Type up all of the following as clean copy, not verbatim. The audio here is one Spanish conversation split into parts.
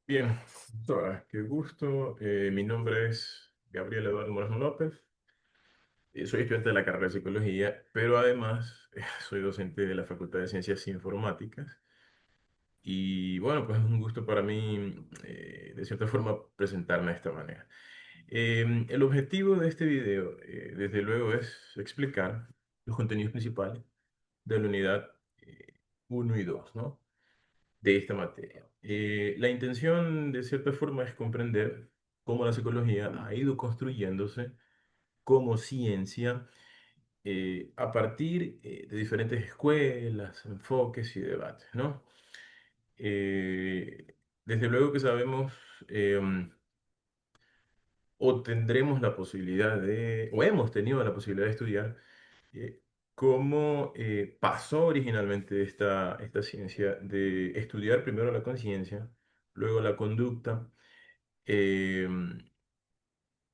Bien, qué gusto. Mi nombre es Gabriel Eduardo Moreno López. Soy estudiante de la carrera de psicología, pero además soy docente de la Facultad de Ciencias Informáticas. Y bueno, pues es un gusto para mí, de cierta forma, presentarme de esta manera. El objetivo de este video, desde luego, es explicar los contenidos principales de la unidad 1 y 2, ¿no? De esta materia. La intención, de cierta forma, es comprender cómo la psicología ha ido construyéndose como ciencia a partir de diferentes escuelas, enfoques y debates, ¿no? Eh, Desde luego que sabemos o tendremos la posibilidad o hemos tenido la posibilidad de estudiar eh, cómo pasó originalmente esta ciencia de estudiar primero la conciencia, luego la conducta, eh,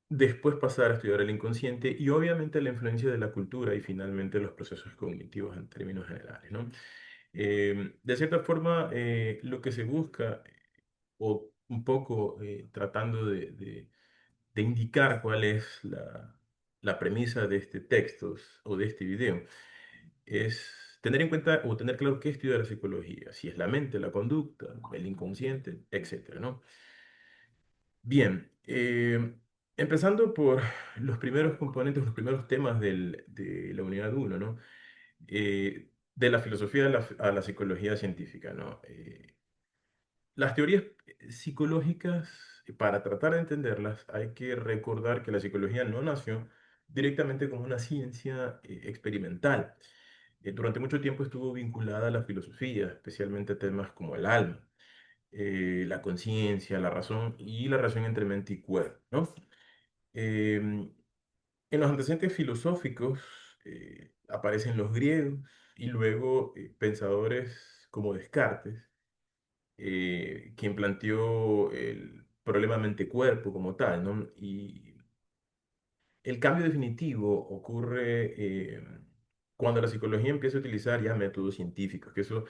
después pasar a estudiar el inconsciente y obviamente la influencia de la cultura y finalmente los procesos cognitivos en términos generales, ¿no? De cierta forma, lo que se busca, o un poco tratando de indicar cuál es la premisa de este texto o de este video, es tener en cuenta o tener claro qué estudia la psicología, si es la mente, la conducta, el inconsciente, etcétera, ¿no? Bien, empezando por los primeros componentes, los primeros temas de la unidad uno, ¿no? De la filosofía a la psicología científica, ¿no? Las teorías psicológicas, para tratar de entenderlas, hay que recordar que la psicología no nació directamente como una ciencia experimental. Durante mucho tiempo estuvo vinculada a la filosofía, especialmente a temas como el alma, la conciencia, la razón y la relación entre mente y cuerpo, ¿no? Em, en los antecedentes filosóficos aparecen los griegos y luego pensadores como Descartes, quien planteó el problema mente-cuerpo como tal, ¿no? Y el cambio definitivo ocurre cuando la psicología empieza a utilizar ya métodos científicos, que eso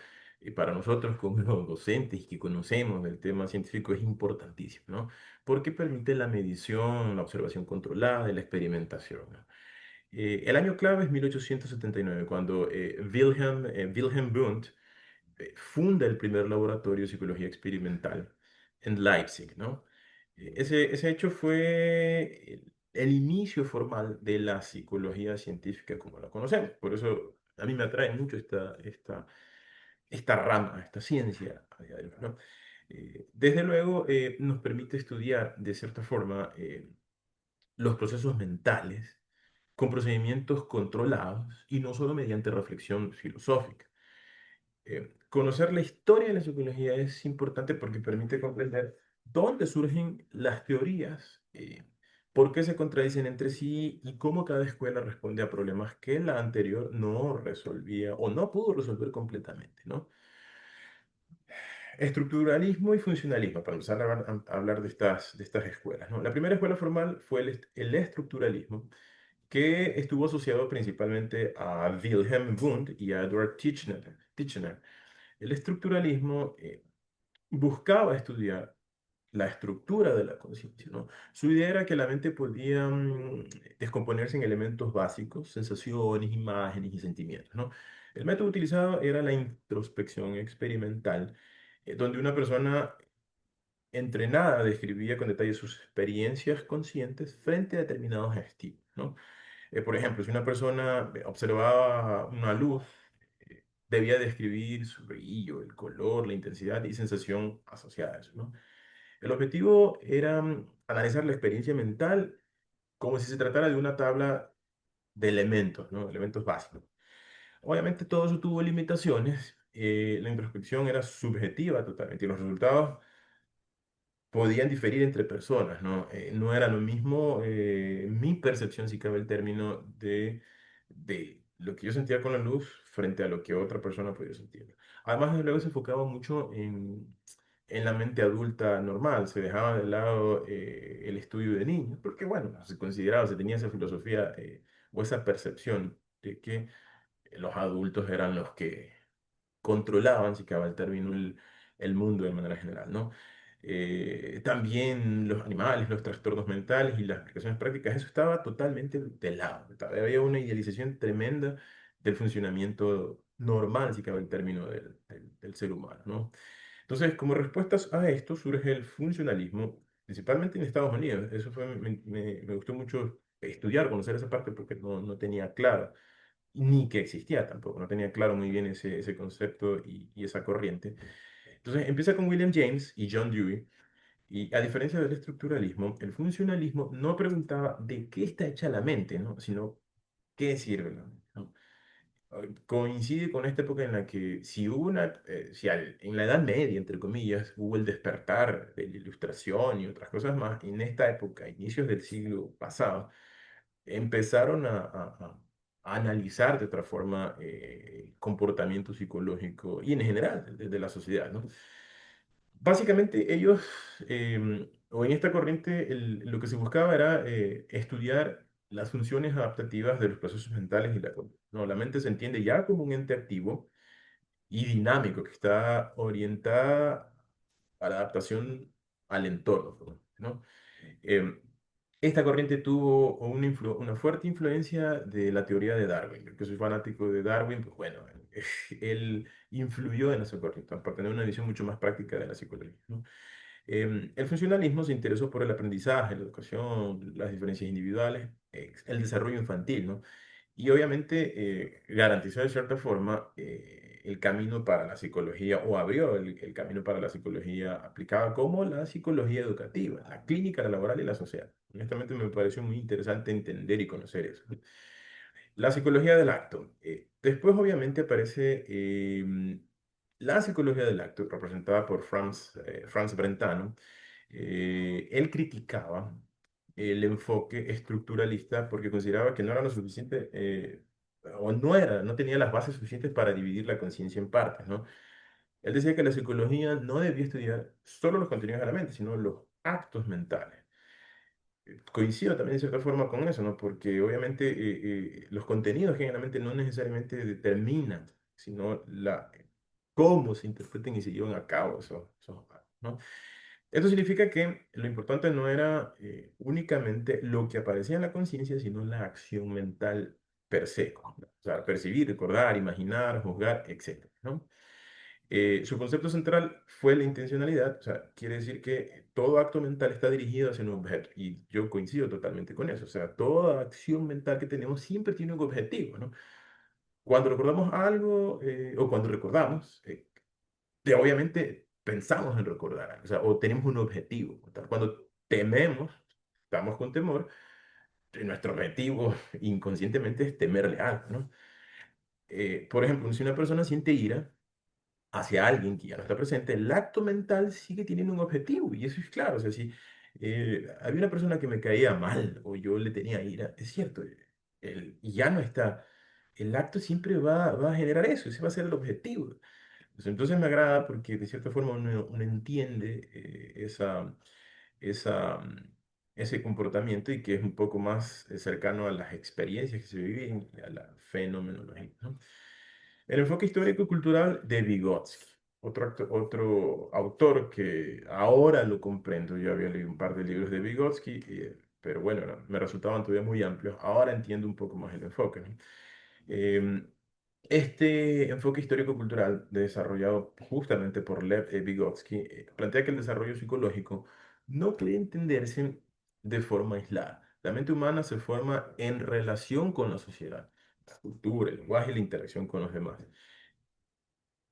para nosotros como los docentes que conocemos del tema científico es importantísimo, ¿no? Porque permite la medición, la observación controlada y la experimentación, ¿no? El año clave es 1879, cuando Wilhelm Wundt funda el primer laboratorio de psicología experimental en Leipzig, ¿no? Ese hecho fue el inicio formal de la psicología científica como la conocemos. Por eso a mí me atrae mucho esta rama, esta ciencia a día de hoy, ¿no? Desde luego, nos permite estudiar de cierta forma los procesos mentales con procedimientos controlados y no solo mediante reflexión filosófica. Conocer la historia de la psicología es importante porque permite comprender dónde surgen las teorías, por qué se contradicen entre sí y cómo cada escuela responde a problemas que la anterior no resolvía o no pudo resolver completamente, ¿no? Estructuralismo y funcionalismo, para empezar a hablar de estas escuelas, ¿no? La primera escuela formal fue el estructuralismo, que estuvo asociado principalmente a Wilhelm Wundt y a Edward Titchener. El estructuralismo buscaba estudiar la estructura de la conciencia, ¿no? Su idea era que la mente podía descomponerse en elementos básicos, sensaciones, imágenes y sentimientos, ¿no? El método utilizado era la introspección experimental, donde una persona entrenada describía con detalle sus experiencias conscientes frente a determinados estímulos, ¿no? Por ejemplo, si una persona observaba una luz, debía describir su brillo, el color, la intensidad y sensación asociada a eso, ¿no? El objetivo era analizar la experiencia mental como si se tratara de una tabla de elementos, ¿no? Elementos básicos. Obviamente todo eso tuvo limitaciones. La introspección era subjetiva totalmente y los resultados podían diferir entre personas, ¿no? No era lo mismo mi percepción, si cabe el término, de lo que yo sentía con la luz frente a lo que otra persona podía sentir. Además, desde luego se enfocaba mucho en la mente adulta normal, se dejaba de lado el estudio de niños, porque bueno, se consideraba, se tenía esa filosofía o esa percepción de que los adultos eran los que controlaban, si cabe el término, el mundo de manera general, ¿no? También los animales, los trastornos mentales y las aplicaciones prácticas, eso estaba totalmente de lado. Había una idealización tremenda del funcionamiento normal, si cabe el término, del ser humano, ¿no? Entonces, como respuestas a esto surge el funcionalismo, principalmente en Estados Unidos. Eso fue, me gustó mucho estudiar, conocer esa parte porque no tenía claro, ni que existía tampoco, no tenía claro muy bien ese concepto y esa corriente. Entonces, empieza con William James y John Dewey, y a diferencia del estructuralismo, el funcionalismo no preguntaba de qué está hecha la mente, ¿no? Sino qué sirve la mente, ¿no? Coincide con esta época en la que si hubo en la Edad Media, entre comillas, hubo el despertar de la Ilustración y otras cosas más, en esta época, inicios del siglo pasado, empezaron a analizar de otra forma comportamiento psicológico y en general de la sociedad, ¿no? Básicamente ellos, o en esta corriente, lo que se buscaba era estudiar las funciones adaptativas de los procesos mentales y la conducta, ¿no? La mente se entiende ya como un ente activo y dinámico que está orientada a la adaptación al entorno, ¿no? Em, Esta corriente tuvo una fuerte influencia de la teoría de Darwin. Yo que soy fanático de Darwin, pues bueno, él influyó en esa corriente para tener una visión mucho más práctica de la psicología, ¿no? El funcionalismo se interesó por el aprendizaje, la educación, las diferencias individuales, el desarrollo infantil, ¿no? Y obviamente garantizó de cierta forma el camino para la psicología, o abrió el camino para la psicología aplicada como la psicología educativa, la clínica, la laboral y la social. Honestamente me pareció muy interesante entender y conocer eso. La psicología del acto. Después obviamente aparece la psicología del acto, representada por Franz Brentano. Él criticaba el enfoque estructuralista porque consideraba que no era lo suficiente, o no tenía las bases suficientes para dividir la conciencia en partes, ¿no? Él decía que la psicología no debía estudiar solo los contenidos de la mente, sino los actos mentales. Coincido también de cierta forma con eso, ¿no? Porque obviamente los contenidos generalmente no necesariamente determinan, sino cómo se interpreten y se llevan a cabo esos actos, ¿no? Esto significa que lo importante no era únicamente lo que aparecía en la conciencia, sino la acción mental per se, ¿no? O sea, percibir, recordar, imaginar, juzgar, etcétera, ¿no? Su concepto central fue la intencionalidad, o sea, quiere decir que todo acto mental está dirigido hacia un objeto, y yo coincido totalmente con eso, o sea, toda acción mental que tenemos siempre tiene un objetivo, ¿no? Cuando recordamos algo, o cuando recordamos, obviamente pensamos en recordar, o sea, o tenemos un objetivo. Cuando tememos, estamos con temor, nuestro objetivo inconscientemente es temerle algo, ¿no? Por ejemplo, si una persona siente ira hacia alguien que ya no está presente, el acto mental sigue teniendo un objetivo, y eso es claro, o sea, si había una persona que me caía mal o yo le tenía ira, es cierto, y ya no está, el acto siempre va a generar eso, ese va a ser el objetivo. Pues entonces me agrada porque de cierta forma uno entiende esa, mm, ese comportamiento y que es un poco más cercano a las experiencias que se viven y a la fenomenología, ¿no? El enfoque histórico-cultural de Vygotsky, otro autor que ahora lo comprendo. Yo había leído un par de libros de Vygotsky, pero bueno, me resultaban todavía muy amplios. Ahora entiendo un poco más el enfoque, ¿no? Em, este enfoque histórico-cultural, desarrollado justamente por Lev Vygotsky, plantea que el desarrollo psicológico no puede entenderse de forma aislada. La mente humana se forma en relación con la sociedad, la cultura, el lenguaje y la interacción con los demás.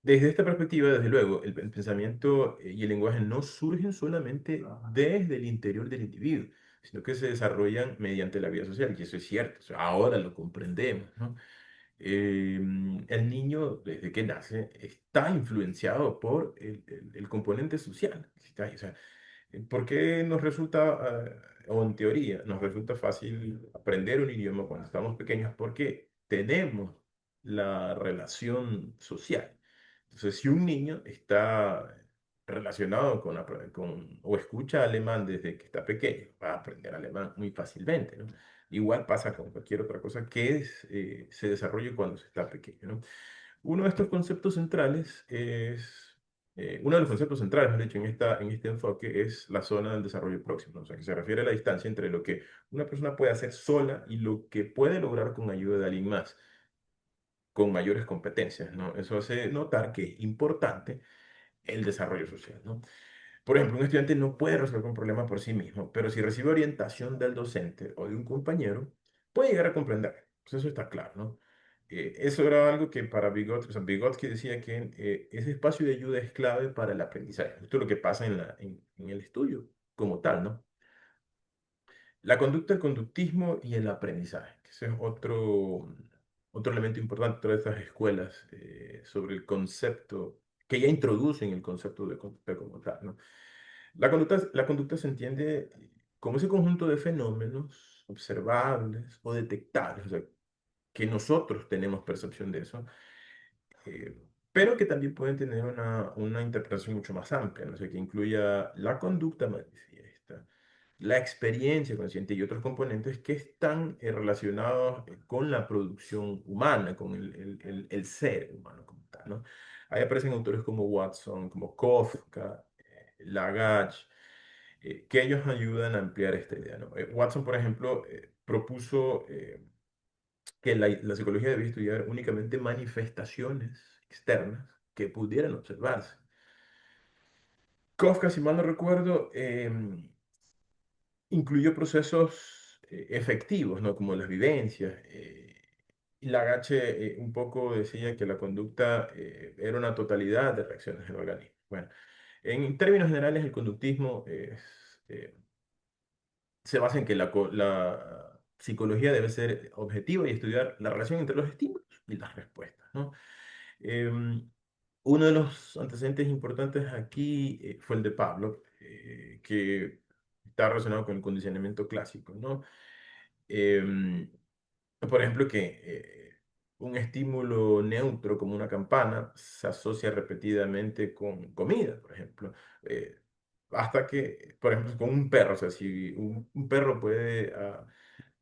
Desde esta perspectiva, desde luego, el pensamiento y el lenguaje no surgen solamente desde el interior del individuo, sino que se desarrollan mediante la vida social, y eso es cierto, o sea, ahora lo comprendemos, ¿no? El niño, desde que nace, está influenciado por el componente social. O sea, ¿por qué nos resulta, o en teoría, nos resulta fácil aprender un idioma cuando estamos pequeños? Porque tenemos la relación social. Entonces, si un niño está relacionado o escucha alemán desde que está pequeño, va a aprender alemán muy fácilmente, ¿no? Igual pasa con cualquier otra cosa se desarrolle cuando se está pequeño, ¿no? Uno de estos conceptos centrales es uno de los conceptos centrales, de hecho, en este enfoque es la zona del desarrollo próximo, o sea, que se refiere a la distancia entre lo que una persona puede hacer sola y lo que puede lograr con ayuda de alguien más, con mayores competencias, ¿no? Eso hace notar que es importante el desarrollo social, ¿no? Por ejemplo, un estudiante no puede resolver un problema por sí mismo, pero si recibe orientación del docente o de un compañero, puede llegar a comprender. Pues eso está claro, ¿no? Eso era algo que para Vygotsky, o sea, Vygotsky decía que ese espacio de ayuda es clave para el aprendizaje. Esto es lo que pasa en el estudio como tal, ¿no? La conducta, el conductismo y el aprendizaje, que ese es otro elemento importante de todas estas escuelas sobre el concepto, que ya introducen el concepto de conducta como tal, ¿no? La conducta se entiende como ese conjunto de fenómenos observables o detectables, o sea, que nosotros tenemos percepción de eso, eh, pero que también pueden tener una interpretación mucho más amplia, no sé, que incluya la conducta manifiesta, la experiencia consciente y otros componentes que están relacionados con la producción humana, con el ser humano como tal, ¿no? Ahí aparecen autores como Watson, como Kafka, Lagage, que ellos ayudan a ampliar esta idea, ¿no? Watson, por ejemplo, propuso que la psicología debía estudiar únicamente manifestaciones externas que pudieran observarse. Kafka, si mal no recuerdo, incluyó procesos efectivos, ¿no? Como las vivencias. Y Lagache un poco decía que la conducta era una totalidad de reacciones del organismo. Bueno, en términos generales, el conductismo se basa en que la psicología debe ser objetiva y estudiar la relación entre los estímulos y las respuestas, ¿no? Em, Uno de los antecedentes importantes aquí fue el de Pablo, que está relacionado con el condicionamiento clásico, ¿no? Em, por ejemplo, que un estímulo neutro como una campana se asocia repetidamente con comida, por ejemplo. Eh, Hasta que, por ejemplo, con un perro, o sea, si un perro puede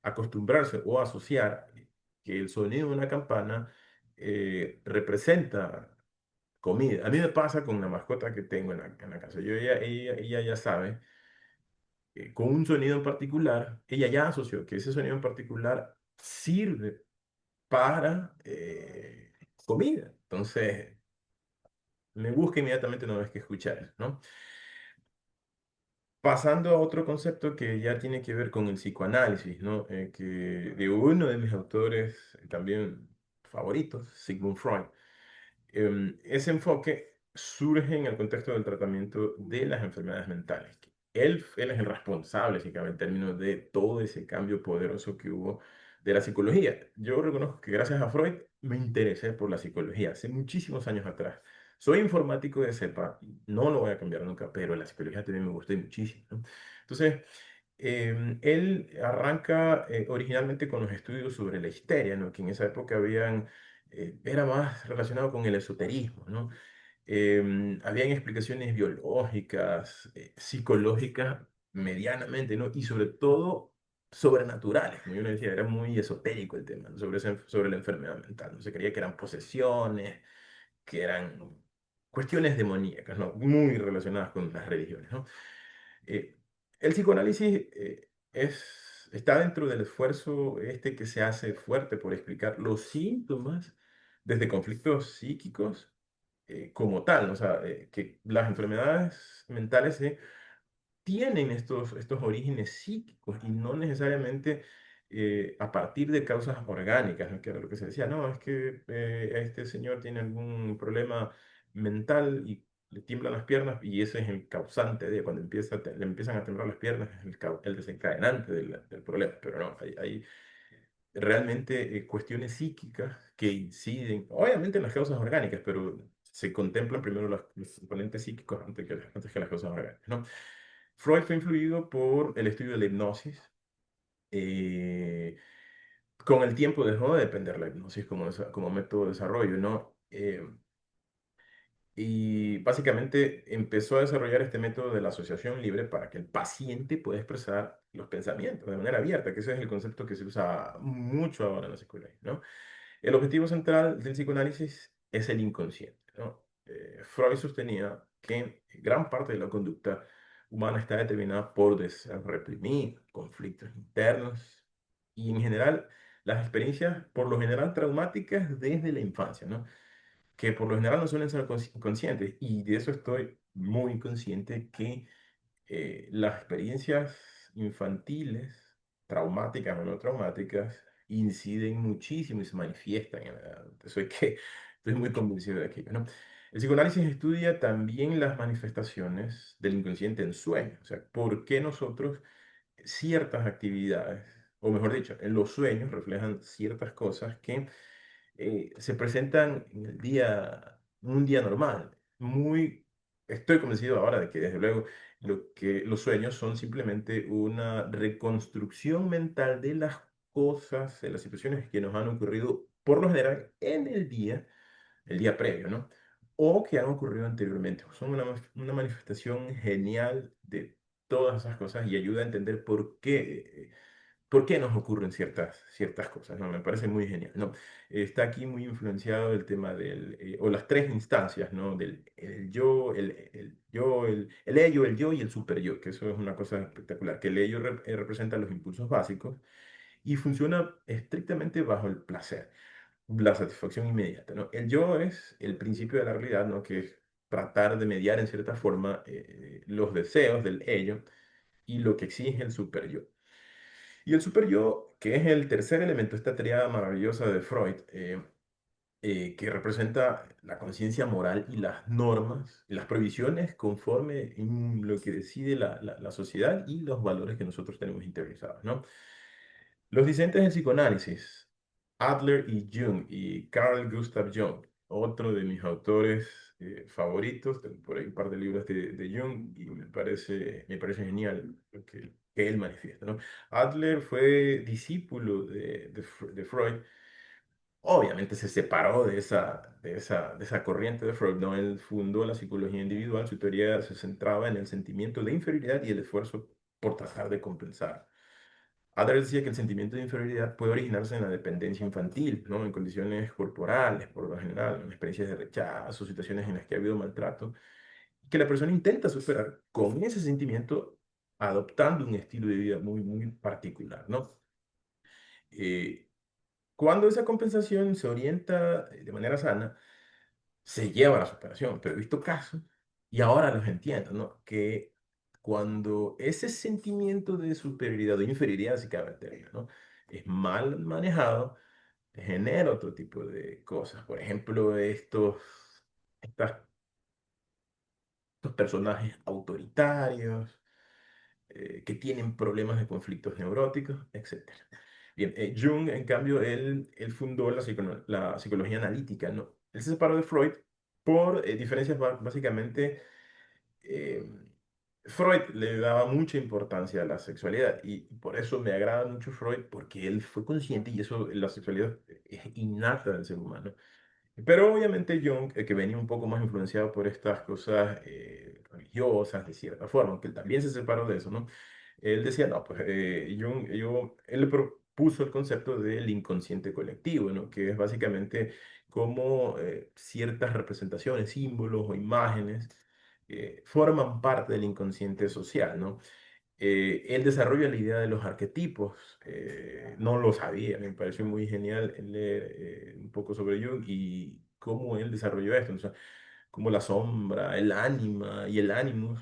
acostumbrarse o asociar que el sonido de una campana representa comida. A mí me pasa con la mascota que tengo en la casa. Ella ya sabe, con un sonido en particular, ella ya asoció que ese sonido en particular sirve para comida. Entonces, me busca inmediatamente una vez que escuchar, ¿no? Pasando a otro concepto que ya tiene que ver con el psicoanálisis, ¿no? Que de uno de mis autores también favoritos, Sigmund Freud. Ese enfoque surge en el contexto del tratamiento de las enfermedades mentales. Él es el responsable, básicamente, en términos de todo ese cambio poderoso que hubo de la psicología. Yo reconozco que gracias a Freud me interesé por la psicología hace muchísimos años atrás. Soy informático de cepa, no lo voy a cambiar nunca, pero la psicología también me gustó y muchísimo, ¿no? Entonces, él arranca originalmente con los estudios sobre la histeria, ¿no? Que en esa época era más relacionado con el esoterismo, ¿no? Habían explicaciones biológicas, psicológicas, medianamente, ¿no? Y sobre todo sobrenaturales, como yo le decía, era muy esotérico el tema, ¿no? Sobre la enfermedad mental, ¿no? Se creía que eran posesiones, que eran cuestiones demoníacas, ¿no? Muy relacionadas con las religiones, ¿no? Eh, el psicoanálisis está dentro del esfuerzo este que se hace fuerte por explicar los síntomas desde conflictos psíquicos como tal, ¿no? O sea, que las enfermedades mentales tienen estos orígenes psíquicos y no necesariamente a partir de causas orgánicas, ¿no? Que era lo que se decía, no, es que este señor tiene algún problema mental y le tiemblan las piernas y ese es el causante de cuando le empiezan a temblar las piernas, es el desencadenante del problema, pero no, hay realmente cuestiones psíquicas que inciden, obviamente en las causas orgánicas, pero se contemplan primero los componentes psíquicos antes que las causas orgánicas, ¿no? Freud fue influido por el estudio de la hipnosis. eh, con el tiempo dejó de depender la hipnosis como método de desarrollo, ¿no? Y básicamente empezó a desarrollar este método de la asociación libre para que el paciente pueda expresar los pensamientos de manera abierta, que ese es el concepto que se usa mucho ahora en la psicología, ¿no? El objetivo central del psicoanálisis es el inconsciente, ¿no? Freud sostenía que gran parte de la conducta humana está determinada por deseos reprimir, conflictos internos y en general las experiencias por lo general traumáticas desde la infancia, ¿no? Que por lo general no suelen ser conscientes y de eso estoy muy consciente que las experiencias infantiles, traumáticas o no traumáticas, inciden muchísimo y se manifiestan en la edad adulta. Soy que estoy muy convencido de aquello, ¿no? El psicoanálisis estudia también las manifestaciones del inconsciente en sueños, o sea, por qué nosotros ciertas actividades, o mejor dicho, en los sueños reflejan ciertas cosas que se presentan en el día, un día normal. Estoy convencido ahora de que desde luego los sueños son simplemente una reconstrucción mental de las cosas, de las situaciones que nos han ocurrido por lo general en el día previo, ¿no? O que han ocurrido anteriormente. Son una manifestación genial de todas esas cosas y ayuda a entender por qué nos ocurren ciertas cosas, ¿no? Me parece muy genial, ¿no? Está aquí muy influenciado el tema o las tres instancias, ¿no? Del el yo, el ello, el yo y el super yo, que eso es una cosa espectacular, que el ello representa los impulsos básicos y funciona estrictamente bajo el placer, la satisfacción inmediata, ¿no? El yo es el principio de la realidad, ¿no? Que es tratar de mediar en cierta forma los deseos del ello y lo que exige el super yo. Y el super yo, que es el tercer elemento, esta triada maravillosa de Freud, que representa la conciencia moral y las normas, las prohibiciones conforme lo que decide la sociedad y los valores que nosotros tenemos interiorizados, ¿no? Los disidentes del psicoanálisis, Adler y Jung y Carl Gustav Jung, otro de mis autores favoritos, tengo por ahí un par de libros de Jung y me parece genial lo que él manifiesta, ¿no? Adler fue discípulo de Freud. Obviamente se separó de esa corriente de Freud, ¿no? Él fundó la psicología individual, su teoría se centraba en el sentimiento de inferioridad y el esfuerzo por tratar de compensar. Adler decía que el sentimiento de inferioridad puede originarse en la dependencia infantil, ¿no? En condiciones corporales, por lo general, en experiencias de rechazo, situaciones en las que ha habido maltrato, y que la persona intenta superar con ese sentimiento adoptando un estilo de vida muy, muy particular, ¿no? Eh, Cuando esa compensación se orienta de manera sana, se lleva a la superación, pero he visto casos, y ahora los entiendo, ¿no? Que cuando ese sentimiento de superioridad o inferioridad, si cabe el término, ¿no? Es mal manejado, genera otro tipo de cosas. Por ejemplo, estas- estos personajes autoritarios, que tienen problemas de conflictos neuróticos, etcétera. Bien, Jung, en cambio, él fundó la psicología analítica, ¿no? Él se separó de Freud por diferencias básicamente. eh, Freud le daba mucha importancia a la sexualidad y por eso me agrada mucho Freud, porque él fue consciente y eso, la sexualidad es innata del ser humano. Pero obviamente Jung, que venía un poco más influenciado por estas cosas religiosas, de cierta forma, aunque él también se separó de eso, ¿no? Él decía, no, pues él le propuso el concepto del inconsciente colectivo, ¿no? Que es básicamente cómo ciertas representaciones, símbolos o imágenes forman parte del inconsciente social, ¿no? Él desarrolla la idea de los arquetipos. No lo sabía, me pareció muy genial leer un poco sobre Jung y cómo él desarrolló esto. O sea, cómo la sombra, el ánima y el animus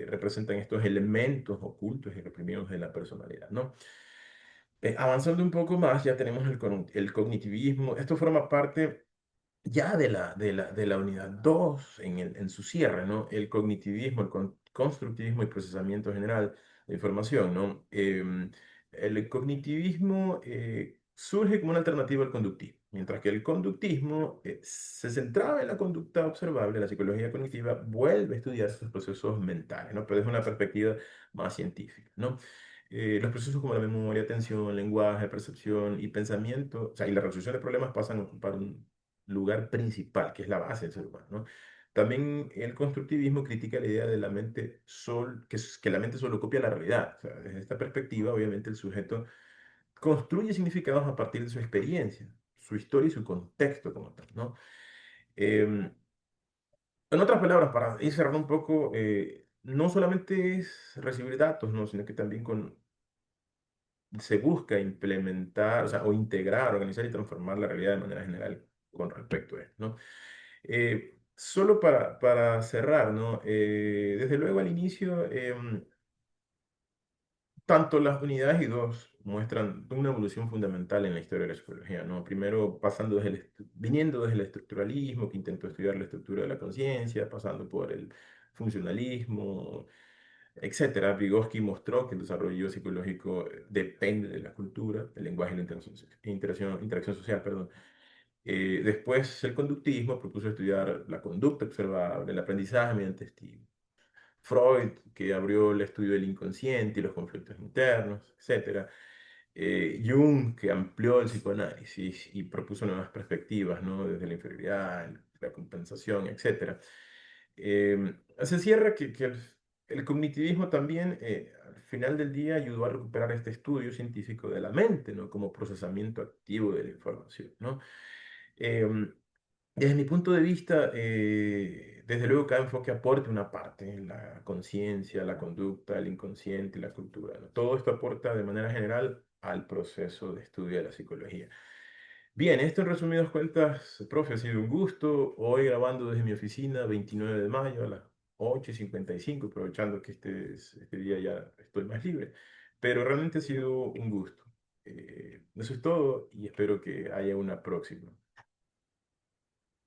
representan estos elementos ocultos y reprimidos de la personalidad, ¿no? Avanzando un poco más, ya tenemos el cognitivismo. Esto forma parte ya de la unidad 2 en su cierre, ¿no? El cognitivismo, el constructivismo y procesamiento general de información, ¿no? El cognitivismo surge como una alternativa al conductismo, mientras que el conductismo se centraba en la conducta observable, la psicología cognitiva vuelve a estudiar estos procesos mentales, ¿no? Pero desde una perspectiva más científica, ¿no? Los procesos como la memoria, atención, lenguaje, percepción y pensamiento, o sea, y la resolución de problemas pasan a ocupar un lugar principal, que es la base del ser humano, ¿no? También el constructivismo critica la idea de la mente que la mente solo copia la realidad. O sea, desde esta perspectiva, obviamente, el sujeto construye significados a partir de su experiencia, su historia y su contexto como tal, ¿no? Em, En otras palabras, para ir cerrando un poco, no solamente es recibir datos, ¿no? Sino que también se busca implementar, o sea, o integrar, organizar y transformar la realidad de manera general con respecto a esto, ¿no? Solo para cerrar, ¿no? Desde luego al inicio, tanto las unidades y dos muestran una evolución fundamental en la historia de la psicología, ¿no? Primero pasando viniendo desde el estructuralismo, que intentó estudiar la estructura de la conciencia, pasando por el funcionalismo, etcétera. Vygotsky mostró que el desarrollo psicológico depende de la cultura, el lenguaje y la interacción social, perdón. Después el conductismo propuso estudiar la conducta observable, el aprendizaje mediante estímulos. Freud, que abrió el estudio del inconsciente y los conflictos internos, etcétera. Jung, que amplió el psicoanálisis y propuso nuevas perspectivas, ¿no? Desde la inferioridad, la compensación, etcétera. Se cierra que el cognitivismo también, al final del día, ayudó a recuperar este estudio científico de la mente, ¿no? Como procesamiento activo de la información, ¿no? Em, Desde mi punto de vista, desde luego cada enfoque aporta una parte, la conciencia, la conducta, el inconsciente, la cultura, ¿no? Todo esto aporta de manera general al proceso de estudio de la psicología. Bien, esto en resumidas cuentas, profe, ha sido un gusto. Hoy grabando desde mi oficina, 29 de mayo a las 8:55, aprovechando que este día ya estoy más libre. Pero realmente ha sido un gusto. Eso es todo y espero que haya una próxima.